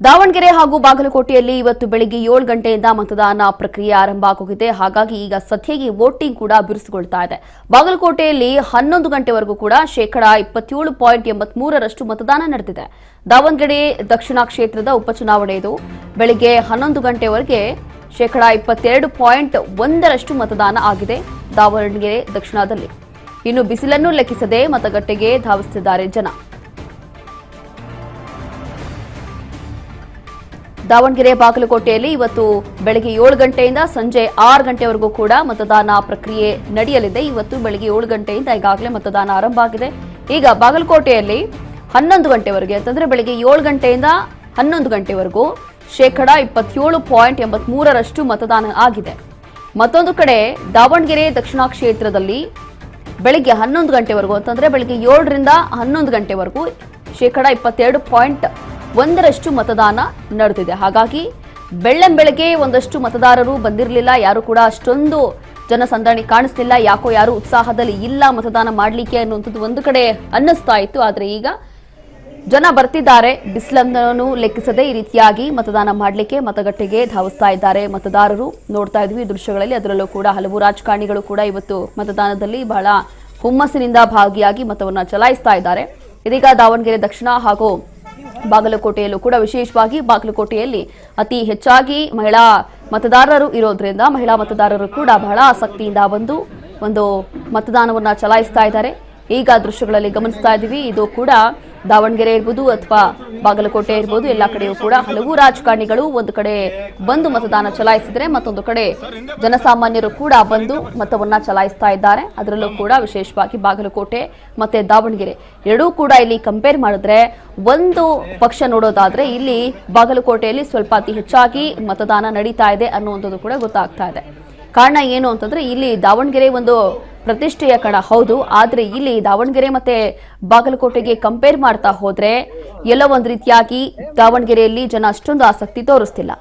ದಾವಣಗೆರೆ ಹಾಗೂ ಬಾಗಲಕೋಟೆಯಲ್ಲಿ ಇವತ್ತು ಬೆಳಿಗ್ಗೆ 7 ಗಂಟೆಯಿಂದ ಮತದಾನ ಪ್ರಕ್ರಿಯೆ ಆರಂಭ ಆಗೋಗಿದೆ. ಹಾಗಾಗಿ ಈಗ ಸದ್ಯಕ್ಕೆ ವೋಟಿಂಗ್ ಕೂಡ ಬಿರುಸುಗೊಳ್ತಾ ಇದೆ. ಬಾಗಲಕೋಟೆಯಲ್ಲಿ 11 ಗಂಟೆವರೆಗೂ ಕೂಡ 27.83% ಮತದಾನ ನಡೆದಿದೆ. ದಾವಣಗೆರೆ ದಕ್ಷಿಣ ಕ್ಷೇತ್ರದ ಉಪಚುನಾವಣೆ ಇದು. ಬೆಳಿಗ್ಗೆ 11 ಗಂಟೆವರೆಗೆ 22.1% ಮತದಾನ ಆಗಿದೆ ದಾವಣಗೆರೆ ದಕ್ಷಿಣದಲ್ಲಿ. ಇನ್ನು ಬಿಸಿಲನ್ನು ಲೆಕ್ಕಿಸದೆ ಮತಗಟ್ಟೆಗೆ ಧಾವಿಸುತ್ತಿದ್ದಾರೆ ಜನ. ದಾವಣಗೆರೆ ಬಾಗಲಕೋಟೆಯಲ್ಲಿ ಇವತ್ತು ಬೆಳಗ್ಗೆ 7 ಗಂಟೆಯಿಂದ ಸಂಜೆ 6 ಗಂಟೆವರೆಗೂ ಕೂಡ ಮತದಾನ ಪ್ರಕ್ರಿಯೆ ನಡೆಯಲಿದೆ. ಇವತ್ತು ಬೆಳಗ್ಗೆ 7 ಗಂಟೆಯಿಂದ ಈಗಾಗಲೇ ಮತದಾನ ಆರಂಭ ಆಗಿದೆ. ಈಗ ಬಾಗಲಕೋಟೆಯಲ್ಲಿ 11 ಗಂಟೆವರೆಗೆ ಅಂತಂದ್ರೆ ಬೆಳಗ್ಗೆ 7 ಗಂಟೆಯಿಂದ 11 ಗಂಟೆವರೆಗೂ 27.83% ಮತದಾನ ಆಗಿದೆ. ಮತ್ತೊಂದು ಕಡೆ ದಾವಣಗೆರೆ ದಕ್ಷಿಣ ಕ್ಷೇತ್ರದಲ್ಲಿ ಬೆಳಗ್ಗೆ 11 ಗಂಟೆವರೆಗೂ ಅಂತಂದ್ರೆ ಬೆಳಗ್ಗೆ 7ರಿಂದ 11 ಗಂಟೆವರೆಗೂ 22.1% ಮತದಾನ ನಡೆದಿದೆ. ಹಾಗಾಗಿ ಬೆಳ್ಳಂಬೆಳಗ್ಗೆ ಒಂದಷ್ಟು ಮತದಾರರು ಬಂದಿರಲಿಲ್ಲ, ಯಾರು ಕೂಡ ಅಷ್ಟೊಂದು ಜನಸಂದಣಿ ಕಾಣಿಸ್ತಿಲ್ಲ, ಯಾಕೋ ಯಾರು ಉತ್ಸಾಹದಲ್ಲಿ ಇಲ್ಲ ಮತದಾನ ಮಾಡಲಿಕ್ಕೆ ಅನ್ನುವಂಥದ್ದು ಒಂದು ಕಡೆ ಅನ್ನಿಸ್ತಾ ಇತ್ತು. ಆದರೆ ಈಗ ಜನ ಬರ್ತಿದ್ದಾರೆ, ಬಿಸಿಲನ್ನು ಲೆಕ್ಕಿಸದೆ ಈ ರೀತಿಯಾಗಿ ಮತದಾನ ಮಾಡಲಿಕ್ಕೆ ಮತಗಟ್ಟೆಗೆ ಧಾವಿಸ್ತಾ ಇದ್ದಾರೆ ಮತದಾರರು. ನೋಡ್ತಾ ಇದ್ವಿ ದೃಶ್ಯಗಳಲ್ಲಿ. ಅದರಲ್ಲೂ ಕೂಡ ಹಲವು ರಾಜಕಾರಣಿಗಳು ಕೂಡ ಇವತ್ತು ಮತದಾನದಲ್ಲಿ ಬಹಳ ಹುಮ್ಮಸ್ಸಿನಿಂದ ಭಾಗಿಯಾಗಿ ಮತವನ್ನು ಚಲಾಯಿಸ್ತಾ ಇದ್ದಾರೆ. ಇದೀಗ ದಾವಣಗೆರೆ ದಕ್ಷಿಣ ಹಾಗೂ ಬಾಗಲಕೋಟೆಯಲ್ಲೂ ಕೂಡ ವಿಶೇಷವಾಗಿ ಬಾಗಲಕೋಟೆಯಲ್ಲಿ ಅತಿ ಹೆಚ್ಚಾಗಿ ಮಹಿಳಾ ಮತದಾರರು ಇರೋದ್ರಿಂದ ಮಹಿಳಾ ಮತದಾರರು ಕೂಡ ಬಹಳ ಆಸಕ್ತಿಯಿಂದ ಬಂದು ಒಂದು ಮತದಾನವನ್ನ ಚಲಾಯಿಸ್ತಾ ಇದ್ದಾರೆ. ಈಗ ದೃಶ್ಯಗಳಲ್ಲಿ ಗಮನಿಸ್ತಾ ಇದ್ದೀವಿ. ಇದು ಕೂಡ ದಾವಣಗೆರೆ ಇರ್ಬೋದು ಅಥವಾ ಬಾಗಲಕೋಟೆ ಇರ್ಬೋದು, ಎಲ್ಲ ಕಡೆಯೂ ಕೂಡ ಹಲವು ರಾಜಕಾರಣಿಗಳು ಒಂದು ಕಡೆ ಬಂದು ಮತದಾನ ಚಲಾಯಿಸಿದರೆ ಮತ್ತೊಂದು ಕಡೆ ಜನಸಾಮಾನ್ಯರು ಕೂಡ ಬಂದು ಮತವನ್ನ ಚಲಾಯಿಸ್ತಾ ಇದ್ದಾರೆ. ಅದರಲ್ಲೂ ಕೂಡ ವಿಶೇಷವಾಗಿ ಬಾಗಲಕೋಟೆ ಮತ್ತೆ ದಾವಣಗೆರೆ ಎರಡೂ ಕೂಡ ಇಲ್ಲಿ ಕಂಪೇರ್ ಮಾಡಿದ್ರೆ ಒಂದು ಪಕ್ಷ ನೋಡೋದಾದ್ರೆ ಇಲ್ಲಿ ಬಾಗಲಕೋಟೆಯಲ್ಲಿ ಸ್ವಲ್ಪ ಅತಿ ಹೆಚ್ಚಾಗಿ ಮತದಾನ ನಡೀತಾ ಇದೆ ಅನ್ನುವಂಥದ್ದು ಕೂಡ ಗೊತ್ತಾಗ್ತಾ ಇದೆ. ಕಾರಣ ಏನು ಅಂತಂದ್ರೆ ಇಲ್ಲಿ ದಾವಣಗೆರೆ ಒಂದು ಪ್ರತಿಷ್ಠೆಯ ಕಣ ಹೌದು, ಆದ್ರೆ ಇಲ್ಲಿ ದಾವಣಗೆರೆ ಮತ್ತೆ ಬಾಗಲಕೋಟೆಗೆ ಕಂಪೇರ್ ಮಾಡ್ತಾ ಹೋದ್ರೆ ಎಲ್ಲೋ ಒಂದು ರೀತಿಯಾಗಿ ದಾವಣಗೆರೆಯಲ್ಲಿ ಜನ ಅಷ್ಟೊಂದು ಆಸಕ್ತಿ ತೋರಿಸ್ತಿಲ್ಲ.